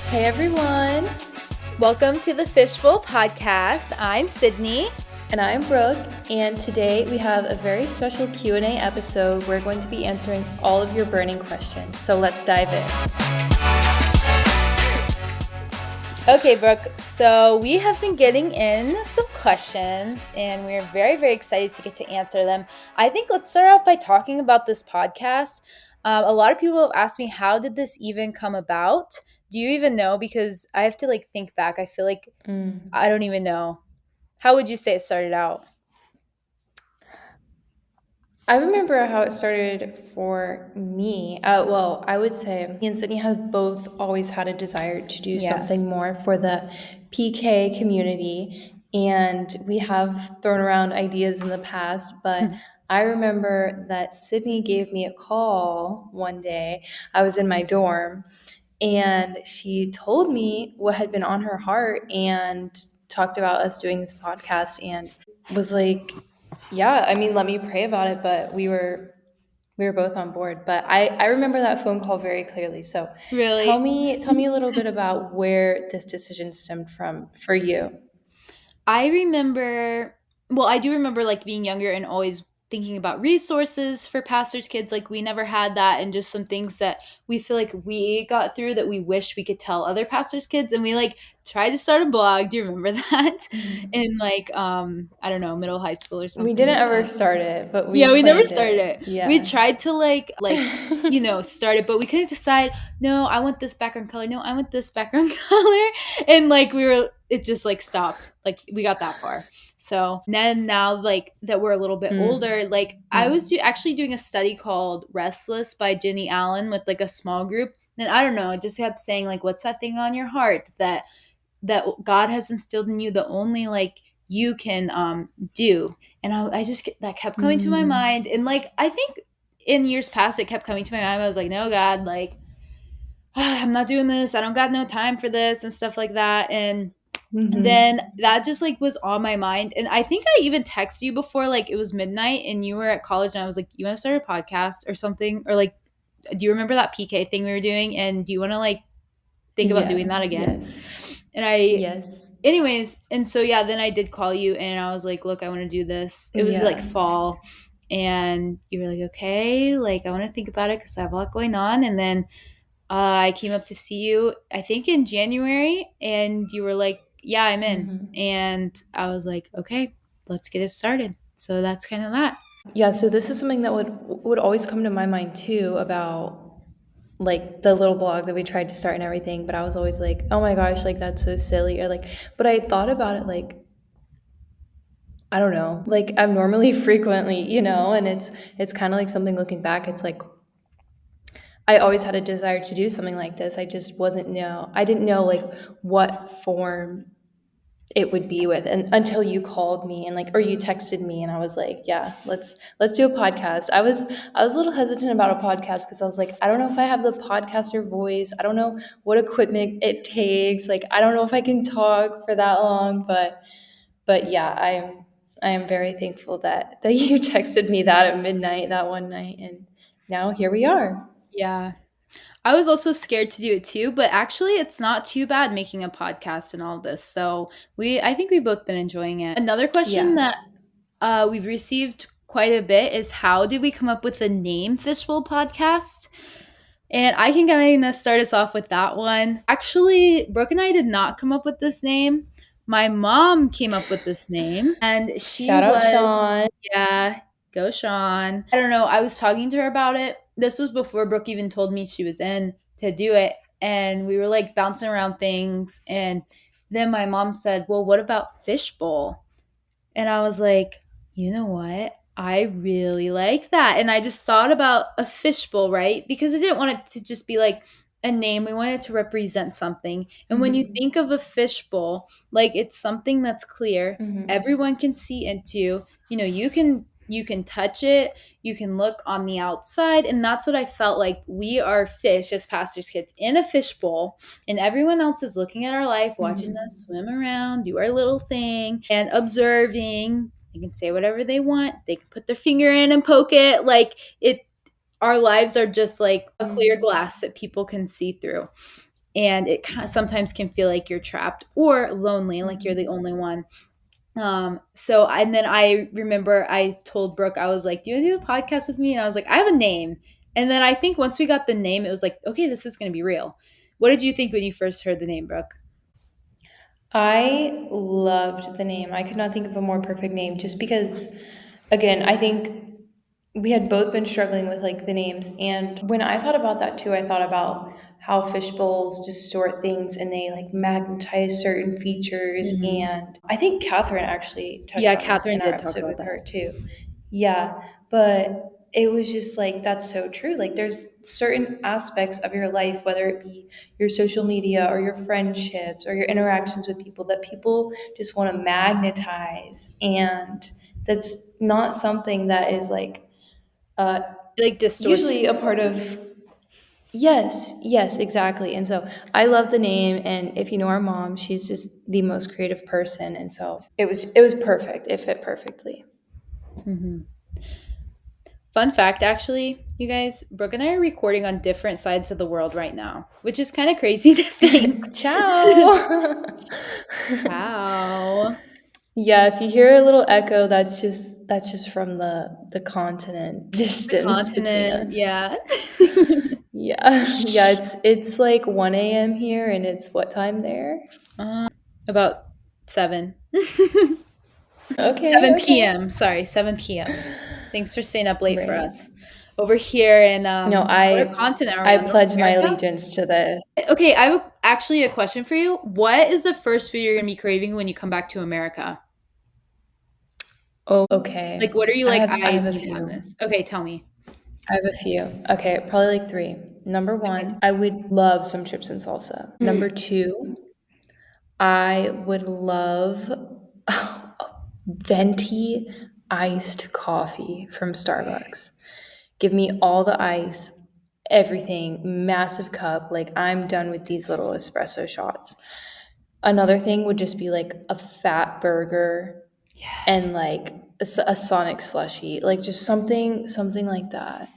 Hey everyone, Welcome to the Fishbowl podcast. I'm Sydney. and I'm Brooke, and today we have a very special Q&A episode. We're going to be answering all of your burning questions, so let's dive in. Okay, Brooke, so we have been getting in some questions and we're very, very excited to get to answer them. I think let's start out by talking about this podcast. A lot of people have asked me, how did this even come about? Do you even know? Because I have to think back. I feel like I don't even know. How would you say it started out? I remember how it started for me. I would say me and Sydney have both always had a desire to do something more for the PK community, and we have thrown around ideas in the past, but I remember that Sydney gave me a call one day. I was in my dorm, and she told me what had been on her heart and talked about us doing this podcast and was like, yeah, I mean, let me pray about it, but we were both on board. But I remember that phone call very clearly. So Really? tell me a little bit about where this decision stemmed from for you. I do remember being younger and always thinking about resources for pastors' kids. Like we never had that, and just some things that we feel like we got through that we wish we could tell other pastors' kids. And we tried to start a blog. Do you remember that? In I don't know, middle high school or something. We didn't like ever that. start it, but Yeah, we never planned started it. Yeah. We tried to start it, but we couldn't decide, no, I want this background color. No, I want this background color. And it just stopped. We got that far. So then now that we're a little bit older, I was actually doing a study called Restless by Jenny Allen with a small group. And I don't know, it just kept saying what's that thing on your heart that God has instilled in you, the only you can do. And I just that kept coming to my mind. And I think in years past it kept coming to my mind. I was like, no, God, I'm not doing this. I don't got no time for this and stuff like that. And then that just was on my mind. And I think I even texted you before, it was midnight and you were at college, and I was like, you want to start a podcast or something? Or do you remember that PK thing we were doing? And do you want to think about doing that again? Yes. And I Yes. anyways, and so yeah, then I did call you and I was like, look, I want to do this. It was fall, and you were like, okay, I want to think about it because I have a lot going on. And then I came up to see you, I think in January, and you were like, yeah, I'm in. And I was like, okay, let's get it started. So that's kind of that. Yeah, so this is something that would always come to my mind too about the little blog that we tried to start and everything, but I was always like, oh my gosh, that's so silly, or but I thought about it I don't know, abnormally frequently, and it's kind of something looking back, it's I always had a desire to do something like this. I just I didn't know what form it would be with, and until you called me and or you texted me, and I was like, yeah, let's do a podcast. I was a little hesitant about a podcast because I was like, I don't know if I have the podcaster voice. I don't know what equipment it takes. I don't know if I can talk for that long, but yeah, I am very thankful that you texted me that at midnight that one night, and now here we are. Yeah. I was also scared to do it too, but actually it's not too bad making a podcast and all this. So I think we've both been enjoying it. Another question that we've received quite a bit is, how did we come up with the name Fishbowl Podcast? And I can kind of start us off with that one. Actually, Brooke and I did not come up with this name. My mom came up with this name, and Shout out Sean. yeah, go Sean. I don't know. I was talking to her about it. This was before Brooke even told me she was in to do it. And we were bouncing around things. And then my mom said, well, what about Fishbowl? And I was like, you know what? I really like that. And I just thought about a fishbowl, right? Because I didn't want it to just be a name. We wanted it to represent something. And when you think of a fishbowl, it's something that's clear, everyone can see into. You can touch it, you can look on the outside, and that's what I felt like. We are fish as pastors' kids in a fishbowl, and everyone else is looking at our life, watching us swim around, do our little thing, and observing. They can say whatever they want. They can put their finger in and poke it. Our lives are just a clear glass that people can see through. and it sometimes can feel like you're trapped or lonely, like you're the only one. So and then I remember I told Brooke, I was like, "Do you want to do a podcast with me?" And I was like, "I have a name." And then I think once we got the name, it was like, "Okay, this is going to be real." What did you think when you first heard the name, Brooke? I loved the name. I could not think of a more perfect name just because, again, I think we had both been struggling with like the names. And when I thought about that too, I thought about how fish bowls distort things and they like magnetize certain features. Mhm. And I think Catherine actually touched Yeah, on this Catherine in our did talk episode about with that. her too. Yeah, but it was just like, that's so true. Like, there's certain aspects of your life, whether it be your social media or your friendships or your interactions with people, that people just want to magnetize. And that's not something that is like uh, It, like distorts usually a people. part of. Yes, yes, exactly. And so I love the name, and if you know our mom, she's just the most creative person, and so it was perfect. It fit perfectly. Mhm. Fun fact, actually, you guys, Brooke and I are recording on different sides of the world right now, which is kind of crazy to think. Ciao. Ciao. Yeah, if you hear a little echo, that's just from the continent The distance between continent, us. yeah. Yeah, yeah, it's like 1 a.m. here, and it's what time there? About 7. Okay, 7 okay. p.m. Sorry, 7 p.m. Thanks for staying up late for Right. us. Over here in No, what I continent are we I on? North pledge my America? allegiance to this. Okay, I have actually a question for you. What is the first food you're gonna be craving when you come back to America? Oh, okay. Like, what are you I like? have I I have a need to have few. this. Okay, tell me. I have a few. Okay, probably like three. Number Okay. one, I would love some chips and salsa. Number two, I would love venti iced coffee from Starbucks. Give me all the ice, everything, massive cup. Like, I'm done with these little espresso shots. Another thing would just be like a fat burger and Yes. like a Sonic slushie, like just something like that.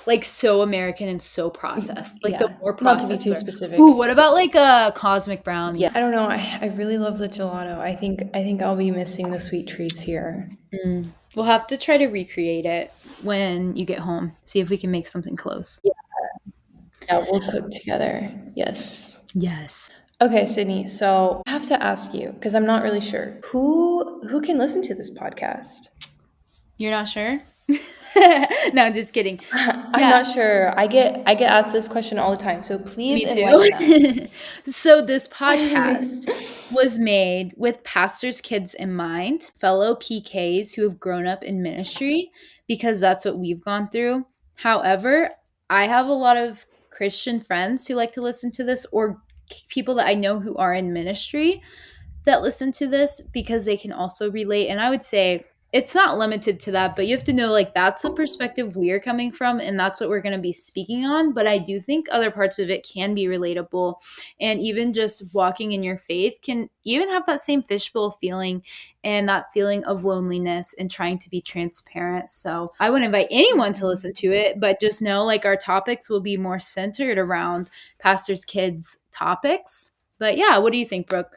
Like so American and so processed. Like the Yeah, more not to be processed too better. Ooh, specific. what about like a cosmic Yeah, brownie? I don't know. I really love the gelato. I think I'll be missing the sweet treats here. Mm. We'll have to try to recreate it when you get home. See if we can make something close. Yeah, yeah, we'll cook together. Yes. Yes. Okay, Sydney. So I have to ask you because I'm not really sure who can listen to this podcast. You're not sure? No, I'm just kidding. I'm Yeah, not sure. I get asked this question all the time. So please me too. enlighten us. So this podcast was made with pastors' kids in mind, fellow PKs who have grown up in ministry, because that's what we've gone through. However, I have a lot of Christian friends who like to listen to this, or people that I know who are in ministry that listen to this because they can also relate. And I would say it's not limited to that, but you have to know like that's the perspective we're coming from and that's what we're going to be speaking on. But I do think other parts of it can be relatable. And even just walking in your faith can even have that same fishbowl feeling and that feeling of loneliness and trying to be transparent. So I would invite anyone to listen to it, but just know like our topics will be more centered around pastors' kids' topics. But yeah, what do you think, Brooke?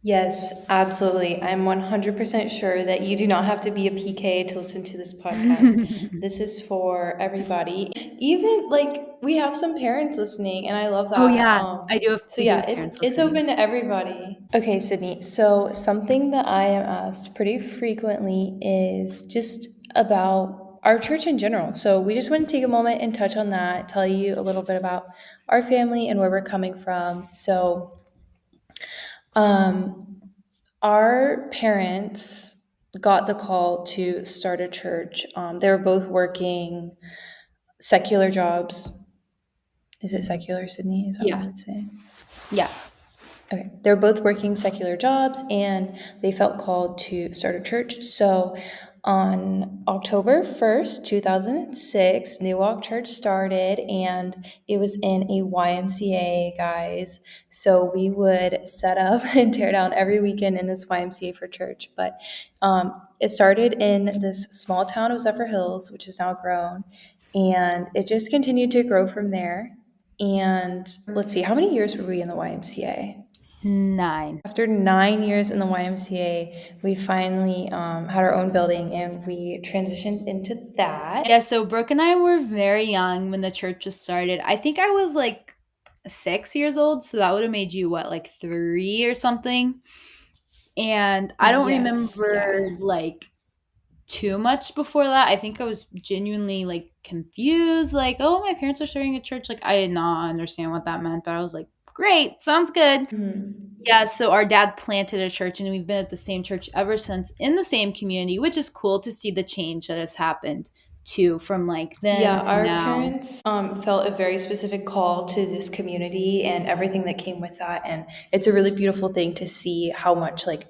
Yes, absolutely. I'm 100% sure that you do not have to be a PK to listen to this podcast. This is for everybody. Even like we have some parents listening, and I love Oh that. yeah, I do have So we do yeah, have it's parents it's listening. open to everybody. Okay, Sydney. So something that I am asked pretty frequently is just about our church in general. So we just want to take a moment and touch on that, tell you a little bit about our family and where we're coming from. So um our parents got the call to start a church. They were both working secular jobs. Is it secular, Sydney? Is that what Yeah. it's saying? Yeah. Okay. They're both working secular jobs and they felt called to start a church. So on October 1st, 2006, New Walk Church started and it was in a YMCA, guys. So we would set up and tear down every weekend in this YMCA for church. But it started in this small town of Zephyr Hills, which is now grown. And it just continued to grow from there. And let's see, how many years were we in the YMCA? 9. After 9 years in the YMCA, we finally had our own building and we transitioned into that. Yeah, so Brooke and I were very young when the church was started. I think I was like 6 years old, so that would have made you what, like 3 or something? And I don't Yes, remember yeah. like too much before that. I think I was genuinely like confused, like, oh, my parents are starting a church. Like, I did not understand what that meant, but I was like, great, sounds good. Mhm. Yeah, so our dad planted a church and we've been at the same church ever since in the same community, which is cool to see the change that has happened too from like then Yeah, to our now. parents felt a very specific call to this community and everything that came with that. And it's a really beautiful thing to see how much, like,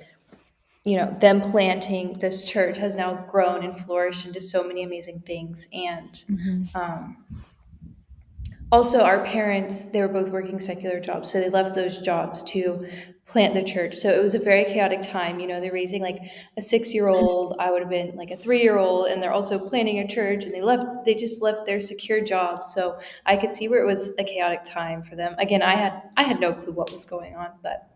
them planting this church has now grown and flourished into so many amazing things. And Mhm. um, also, our parents, they were both working secular jobs, so they left those jobs to plant the church. So it was a very chaotic time. They're raising like a 6 year old. I would have been like a 3 year old, and they're also planting a church. And they just left their secure jobs. So I could see where it was a chaotic time for them. Again, I had no clue what was going on, but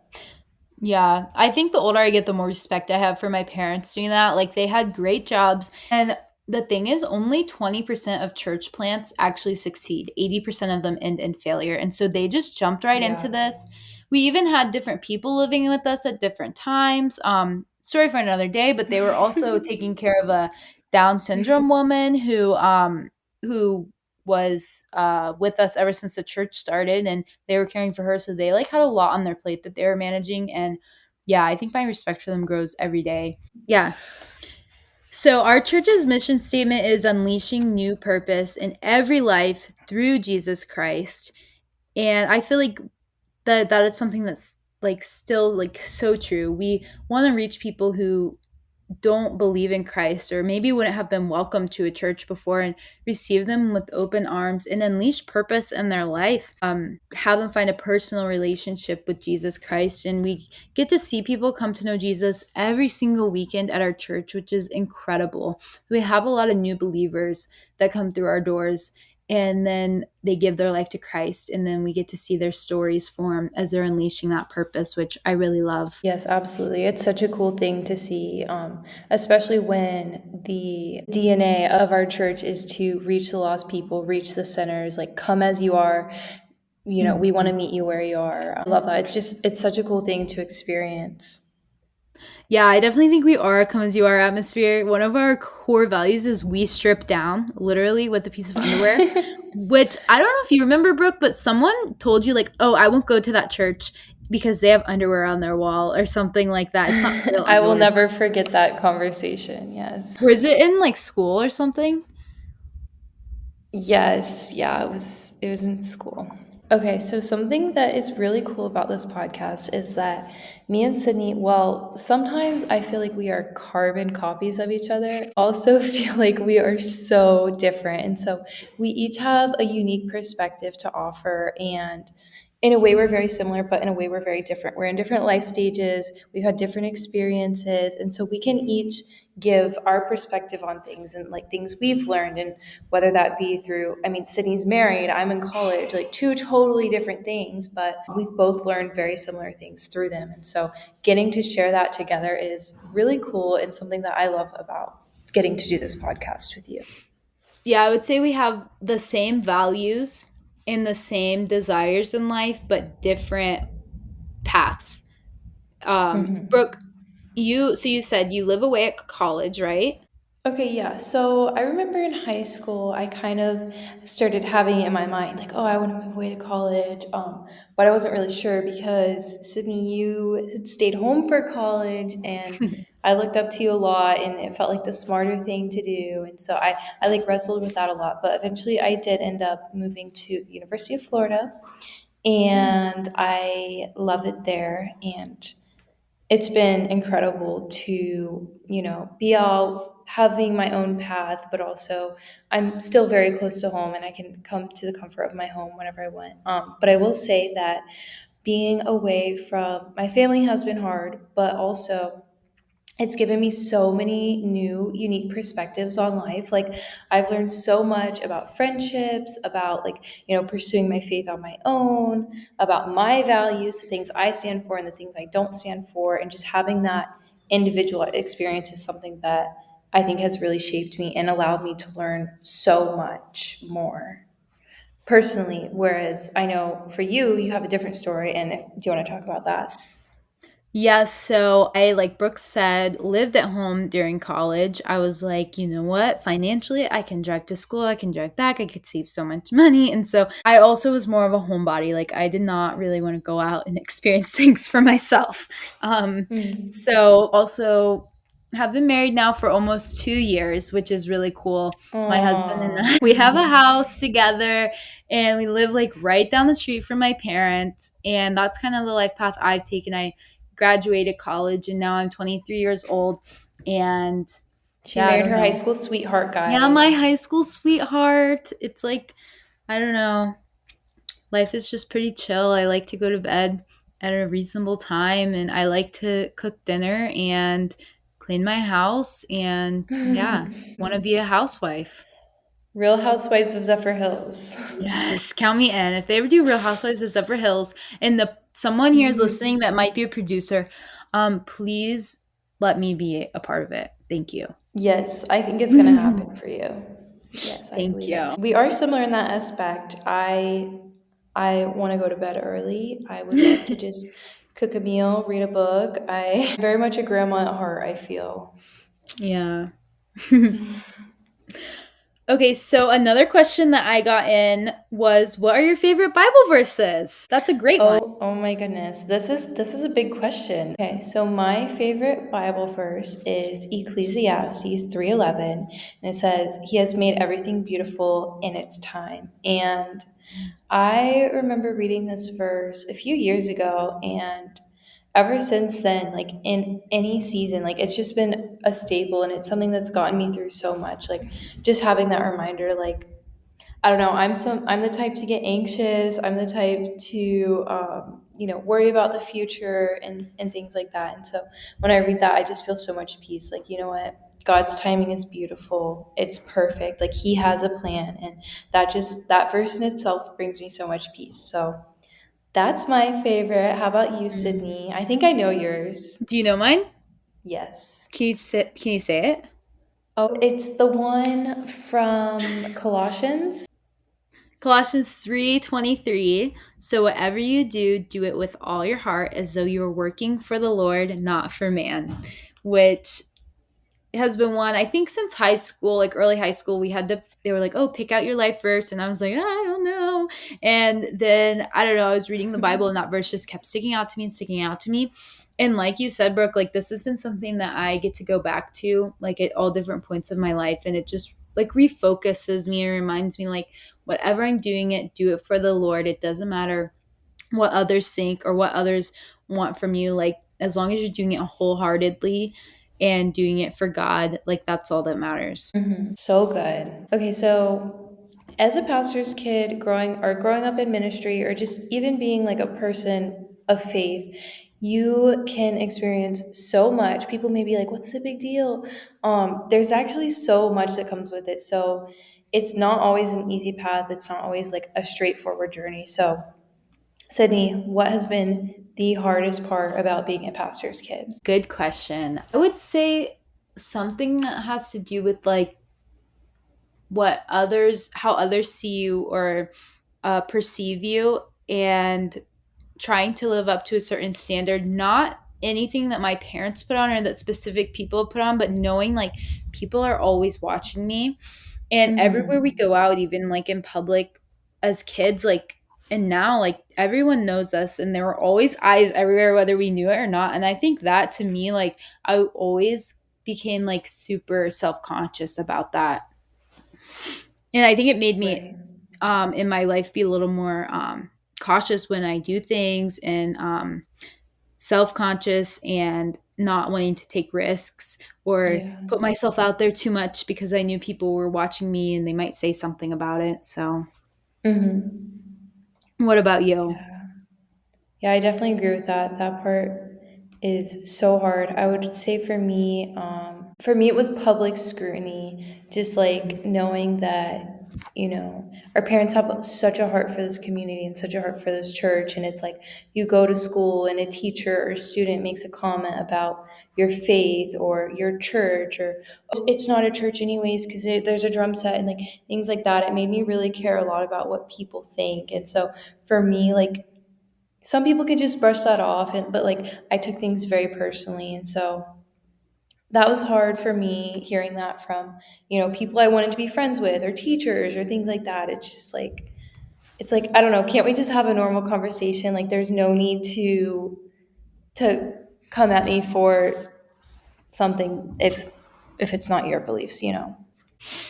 Yeah, I think the older I get, the more respect I have for my parents doing that. Like, they had great jobs. And the thing is, only 20% of church plants actually succeed. 80% of them end in failure. And so they just jumped right into yeah. this. We even had different people living with us at different times. Story for another day, but they were also taking care of a Down syndrome woman who was with us ever since the church started, and they were caring for her, so they like had a lot on their plate that they were managing. And yeah, I think my respect for them grows every day. Yeah, so our church's mission statement is unleashing new purpose in every life through Jesus Christ. And I feel like that is something that's like still like so true. We want to reach people who don't believe in Christ or maybe wouldn't have been welcomed to a church before, and receive them with open arms and unleash purpose in their life. Have them find a personal relationship with Jesus Christ. And we get to see people come to know Jesus every single weekend at our church, which is incredible. We have a lot of new believers that come through our doors, and then they give their life to Christ, and then we get to see their stories form as they're unleashing that purpose, which I really love. Yes, absolutely. It's such a cool thing to see, especially when the DNA of our church is to reach the lost people, reach the sinners, like come as you are. We want to Mhm. meet you where you are. I love that. It's such a cool thing to experience. Yeah, I definitely think we are a come as you are atmosphere. One of our core values is we strip down, literally with a piece of underwear, which I don't know if you remember, Brooke, but someone told you, like, oh, I won't go to that church because they have underwear on their wall or something like that. It's not real I will underwear. never forget that conversation. Yes. Was it in like school or something? Yes, yeah, it was in school. Okay, so something that is really cool about this podcast is that me and Sydney, well, sometimes I feel like we are carbon copies of each other. Also feel like we are so different. And so we each have a unique perspective to offer, and in a way we're very similar, but in a way we're very different. We're in different life stages, we've had different experiences, and so we can each give our perspective on things and like things we've learned, and whether that be through, I mean, Sydney's married, I'm in college, like two totally different things, but we've both learned very similar things through them. And so getting to share that together is really cool and something that I love about getting to do this podcast with you. Yeah, I would say we have the same values and the same desires in life, but different paths. Brooke, Mhm. you said you live away at college, right? Okay, yeah. So I remember in high school, I kind of started having it in my mind, like, oh, I want to move away to college. But I wasn't really sure because Sydney, you had stayed home for college, and I looked up to you a lot, and it felt like the smarter thing to do. And so I like wrestled with that a lot. But eventually, I did end up moving to the University of Florida, and I love it there. And it's been incredible to, be out having my own path, but also I'm still very close to home and I can come to the comfort of my home whenever I want. But I will say that being away from my family has been hard, but also it's given me so many new unique perspectives on life. Like, I've learned so much about friendships, about, like, pursuing my faith on my own, about my values, the things I stand for and the things I don't stand for, and just having that individual experience is something that I think has really shaped me and allowed me to learn so much more personally. Whereas I know for you, you have a different story. And if do you want to talk about that? Yes, so I, like Brooke said, lived at home during college. I was like, you know what? Financially, I can drive to school, I can drive back, I could save so much money. And so I also was more of a homebody. Like, I did not really want to go out and experience things for myself. Mm. So also have been married now for almost 2 years, which is really cool. My husband and Aw. I, we have a house together and we live like right down the street from my parents. And that's kind of the life path I've taken. I graduated college and now I'm 23 years old. And She yeah, I married don't her high know. school sweetheart, Yeah, my guys. high school sweetheart. It's like, I don't know. Life is just pretty chill. I like to go to bed at a reasonable time and I like to cook dinner and clean my house and yeah, want to be a housewife. Real Housewives of Zephyr Hills. Yes, count me in. If they ever do Real Housewives of Zephyr Hills and the someone here is listening that might be a producer, please let me be a part of it. Thank you. Yes, I think it's going to happen for you. Yes, I Thank believe it. you. We are similar in that aspect. I want to go to bed early. I would love to just cook a meal, read a book. I'm very much a grandma at heart, I feel. Yeah. Okay, so another question that I got in was what are your favorite Bible verses? That's a great one. Oh my goodness. This is a big question. Okay, so my favorite Bible verse is Ecclesiastes 3:11, and it says, "He has made everything beautiful in its time." And I remember reading this verse a few years ago, and ever since then, like in any season, like it's just been a staple, and it's something that's gotten me through so much. Like, just having that reminder, like, I don't know. I'm the type to get anxious. I'm the type to worry about the future and things like that. And so when I read that, I just feel so much peace. Like, you know what? God's timing is beautiful. It's perfect. Like, He has a plan, and that verse in itself brings me so much peace. So that's my favorite. How about you, Mm. Sydney? I think I know yours. Do you know mine? Yes. Can you say it? Oh, it's the one from Colossians. Colossians 3:23. So whatever you do, do it with all your heart as though you were working for the Lord, not for man. Which has been one I think since high school, like early high school, we had to they were like, "Oh, pick out your life verse." And I was like, "I don't know." And then I don't know, I was reading the Bible and that verse just kept sticking out to me and sticking out to me. And like you said, Brooke, like this has been something that I get to go back to like at all different points of my life and it just like refocuses me and reminds me like whatever I'm doing it, do it for the Lord. It doesn't matter what others think or what others want from you. Like, as long as you're doing it wholeheartedly and doing it for God, like, that's all that matters. So good. Okay, so as a pastor's kid, growing up in ministry, or just even being like a person of faith, you can experience so much. People may be like, "What's the big deal?" There's actually so much that comes with it. So it's not always an easy path. It's not always like a straightforward journey. So, Sydney, what has been the hardest part about being a pastor's kid? Good question. I would say something that has to do with like how others see you or perceive you and trying to live up to a certain standard, not anything that my parents put on or that specific people put on, but knowing like people are always watching me. And everywhere we Mm-hmm. go out, even like in public as kids, like, and now like everyone knows us and there were always eyes everywhere, whether we knew it or not. And I think that to me, like, I always became like super self conscious about that. And I think it made me Right. in my life be a little more cautious when I do things and self conscious and not wanting to take risks or Yeah. put myself out there too much because I knew people were watching me and they might say something about it. So, Mm-hmm. what about you? Yeah. Yeah, I definitely agree with that. That part is so hard. I would say for me, it was public scrutiny, just like knowing that, our parents have such a heart for this community and such a heart for this church. And it's like you go to school and a teacher or student makes a comment about your faith or your church, or it's not a church anyways because there's a drum set and like things like that. It made me really care a lot about what people think. And so for me, like, some people could just brush that off, but like I took things very personally. And so that was hard for me hearing that from, people I wanted to be friends with or teachers or things like that. It's like I don't know, can't we just have a normal conversation? Like there's no need to come at me for something if it's not your beliefs.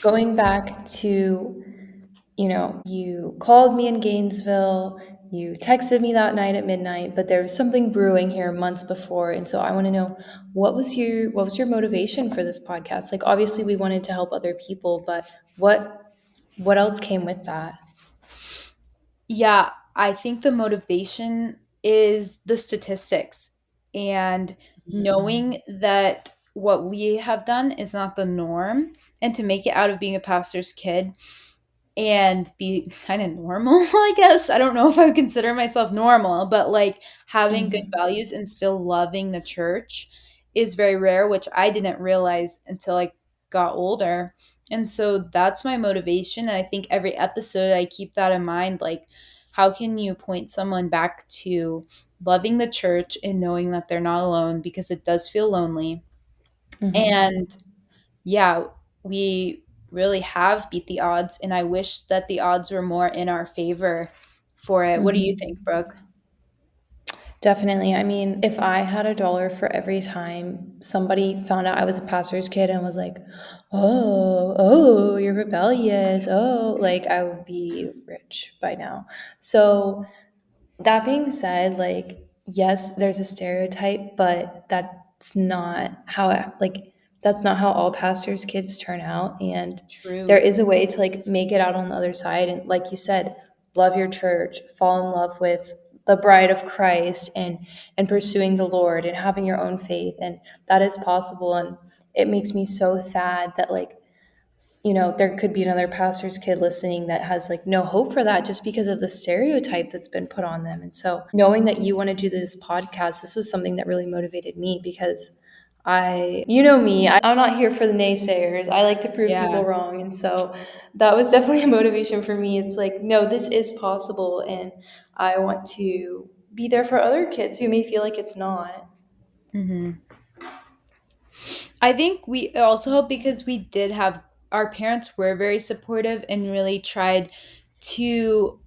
Going back to, you called me in Gainesville, you texted me that night at midnight, but there was something brewing here months before. And so I want to know, what was your motivation for this podcast? Like obviously we wanted to help other people, but what else came with that? Yeah, I think the motivation is the statistics and knowing that what we have done is not the norm, and to make it out of being a pastor's kid and be kind of normal, I guess. I don't know if I would consider myself normal, but like having good Mm-hmm. values and still loving the church is very rare, which I didn't realize until I got older. And so that's my motivation. And I think every episode I keep that in mind. Like, how can you point someone back to loving the church and knowing that they're not alone, because it does feel lonely. Mm-hmm. And yeah, we really have beat the odds, and I wish that the odds were more in our favor for it. What do you think, Mm-hmm. Brooke? Definitely. I mean, if I had $1 for every time somebody found out I was a pastor's kid and was like, oh, you're rebellious. Oh, like I would be rich by now. So that being said, like, yes, there's a stereotype, but that's not how all pastors' kids turn out. And there True. is a way to like make it out on the other side. And like you said, love your church, fall in love with the bride of Christ, and pursuing the Lord and having your own faith. And that is possible. And it makes me so sad that like, there could be another pastor's kid listening that has like no hope for that just because of the stereotype that's been put on them. And so knowing that you want to do this podcast, this was something that really motivated me because you know me, I'm not here for the naysayers. I like to prove Yeah. people wrong. And so that was definitely a motivation for me. It's like, no, this is possible. And I want to be there for other kids who may feel like it's not. Hmm. I think we also hope, because we did have, our parents were very supportive and really tried to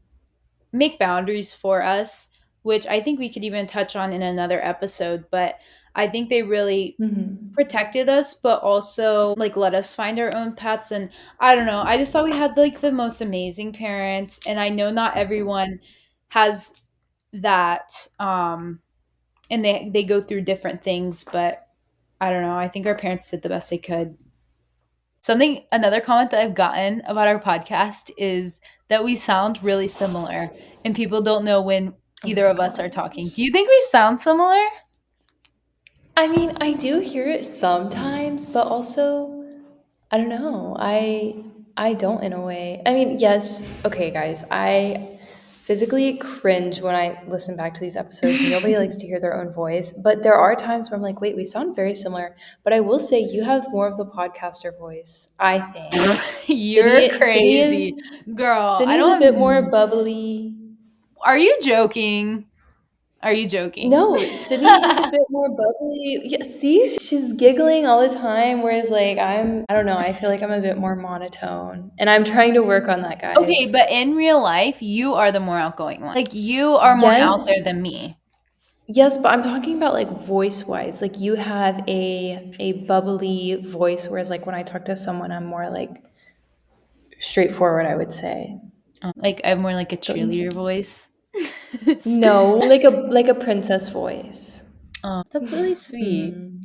make boundaries for us, which I think we could even touch on in another episode. But I think they really Hmm. protected us, but also like let us find our own paths. And I don't know, I just thought we had like the most amazing parents, and I know not everyone has that, and they go through different things, but I don't know, I think our parents did the best they could. Something, another comment that I've gotten about our podcast is that we sound really similar, and people don't know when Oh either my of us are talking. Do gosh. you think we sound similar? I mean, I do hear it sometimes, but also I don't know. I don't in a way. I mean, yes, okay guys. I physically cringe when I listen back to these episodes. Nobody likes to hear their own voice, but there are times where I'm like, "Wait, we sound very similar." But I will say you have more of the podcaster voice, I think. You're Sydney is crazy, girl. I Sydney's a bit more don't. bubbly. Are you joking? Are you joking? No, Sydney's like a bit more bubbly. Yeah, see, she's giggling all the time, whereas like I don't know, I feel like I'm a bit more monotone. And I'm trying to work on that, Okay, guys. but in real life, you are the more outgoing one. Like, you are more out there Yes. than me. Yes, but I'm talking about like voice wise. Like you have a bubbly voice, whereas like when I talk to someone, I'm more like straightforward, I would say. Like, I have more like a Don't you cheerleader think? voice. No, like a princess voice. That's really sweet. Hmm.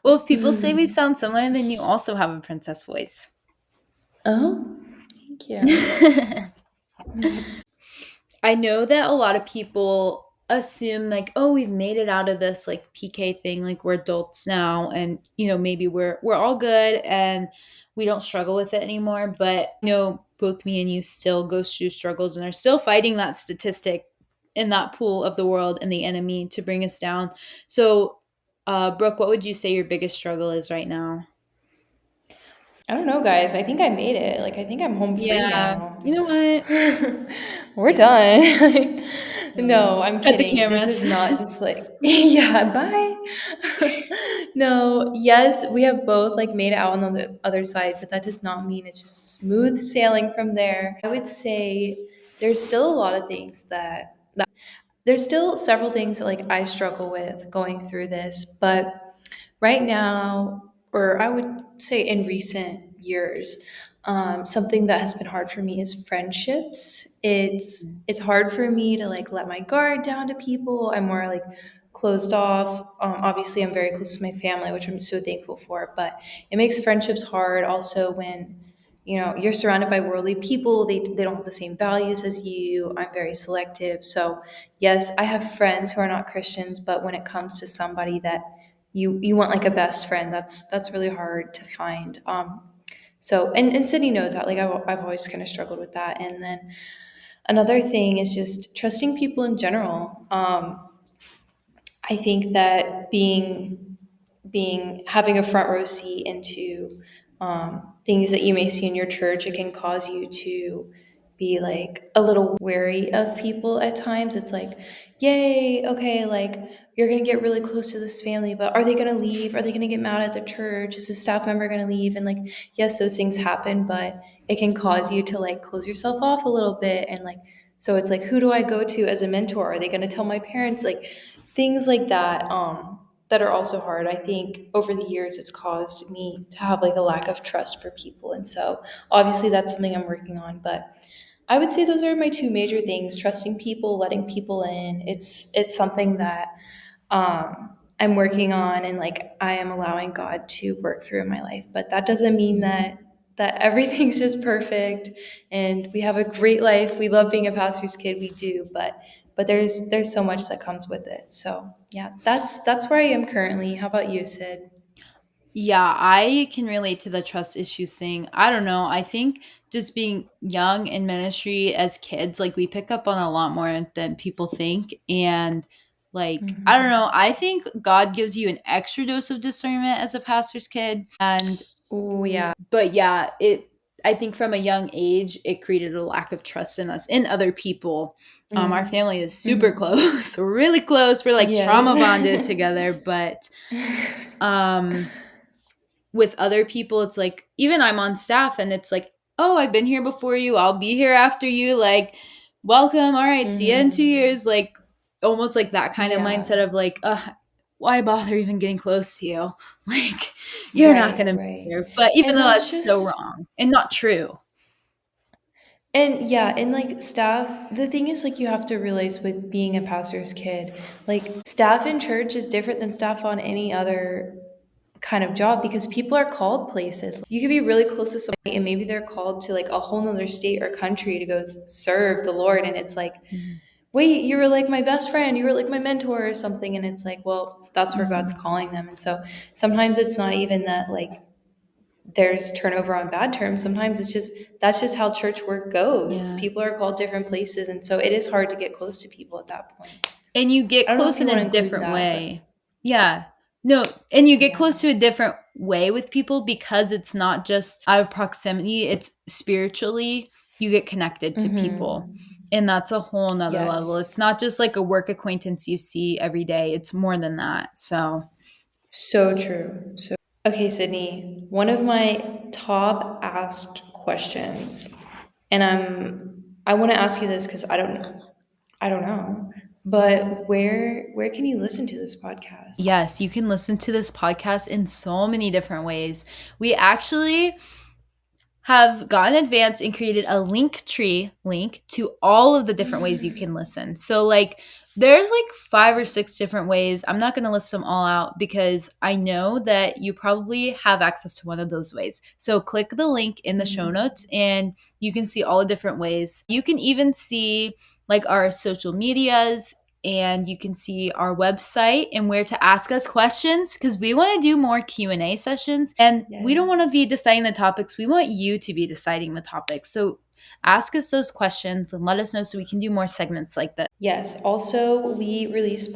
Well, Yeah. if people say we sound similar, then you also have a princess voice. Oh, thank you. I know that a lot of people assume like, oh, we've made it out of this like PK thing, like we're adults now, and maybe we're all good and we don't struggle with it anymore. But both me and you still go through struggles and are still fighting that statistic in that pool of the world and the enemy to bring us down. So Brooke, what would you say your biggest struggle is right now? I don't know, guys. I think I made it. Like, I think I'm home free Yeah, now. you know what? We're Yeah. done. Yeah. No, I'm Cut the kidding. This cameras. is not just like, yeah, bye. No, yes, we have both like made it out on the other side, but that does not mean it's just smooth sailing from there. I would say there's still a lot of things that there's still several things that like I struggle with going through this, but right now, or I would say in recent years, something that has been hard for me is friendships. It's hard for me to like let my guard down to people. I'm more like closed off. Obviously, I'm very close to my family, which I'm so thankful for. But it makes friendships hard also when you're surrounded by worldly people. They don't have the same values as you. I'm very selective. So yes, I have friends who are not Christians, but when it comes to somebody that you want like a best friend, that's really hard to find. So and Sydney knows that. Like I've always kind of struggled with that. And then another thing is just trusting people in general. I think that being having a front row seat into things that you may see in your church, it can cause you to be like a little wary of people at times. It's like, yay, okay, like you're gonna get really close to this family, but are they gonna leave? Are they gonna get mad at the church? Is a staff member gonna leave? And like, yes, those things happen, but it can cause you to like close yourself off a little bit and like so it's like who do I go to as a mentor? Are they gonna tell my parents? Like things like that that are also hard. I think over the years it's caused me to have like a lack of trust for people. And so obviously that's something I'm working on. But I would say those are my two major things: trusting people, letting people in. It's something that I'm working on and like I am allowing God to work through in my life. But that doesn't mean that everything's just perfect and we have a great life. We love being a pastor's kid, we do, but there's so much that comes with it. So yeah, that's where I am currently. How about you, Sid? Yeah, I can relate to the trust issues thing. I don't know. I think just being young in ministry as kids, like we pick up on a lot more than people think. And like, I don't know. Mm-hmm. I think God gives you an extra dose of discernment as a pastor's kid. And, Oh yeah. but yeah, I think from a young age, it created a lack of trust in us, in other people. Our family is super Mm-hmm. close. We're really close. We're like Yes. trauma bonded together. But, um, with other people it's like even I'm on staff and it's like, oh, I've been here before you, I'll be here after you, like welcome, all right, see you in 2 years, like almost like that kind of Yeah. mindset of like, why bother even getting close to you? Like you're not Right, gonna be right. here. But even And though that's that's so just wrong and not true. and yeah, and like staff, the thing is like you have to realize with being a pastor's kid, like staff in church is different than staff on any other kind of job because people are called places. You could be really close to somebody and maybe they're called to like a whole nother state or country to go serve the Lord. And it's like, Mhm. wait, you were like my best friend, you were like my mentor or something. And it's like, well, that's where God's Mhm. calling them. And so sometimes it's not even that like there's turnover on bad terms. Sometimes it's just that's just how church work goes. Yeah. People are called different places. And so it is hard to get close to people at that point. And you get I don't know if close you in want a to include different that, but way. Yeah. No, and you get yeah. close to a different way with people because it's not just out of proximity, it's spiritually you get connected to people. Mm-hmm. And that's a whole nother level. It's Yes. not just like a work acquaintance you see every day. It's more than that. So So true. So okay, Sydney, one of my top asked questions, and I want to ask you this because I don't know, but where can you listen to this podcast? yes, you can listen to this podcast in so many different ways. We actually have gone advanced and created a link tree link to all of the different ways you can listen. So like there's like 5 or 6 different ways. I'm not going to list them all out because I know that you probably have access to one of those ways. So click the link in the show Mhm. notes and you can see all the different ways. You can even see like our social medias. and you can see our website and where to ask us questions, because we want to do more Q&A sessions, and we don't want to be deciding the topics. We want you to be deciding the topics. So ask us those questions and let us know so we can do more segments like this. Yes. Also, we release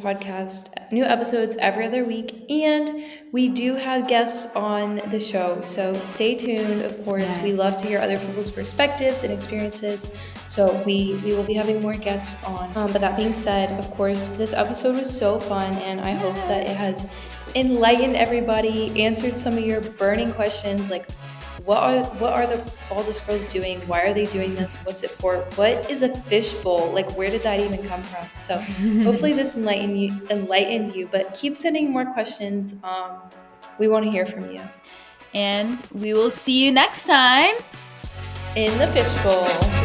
new episodes every other week, and we do have guests on the show. So stay tuned. Of course, we love to hear other people's perspectives and experiences. So we will be having more guests on. But that being said, of course, this episode was so fun, and I hope that it has enlightened everybody, answered some of your burning questions, like what are the Baldus girls doing? Why are they doing this? What's it for? What is a fishbowl? Like, where did that even come from? So hopefully this enlightened you, but keep sending more questions. We want to hear from you. And we will see you next time In the fishbowl.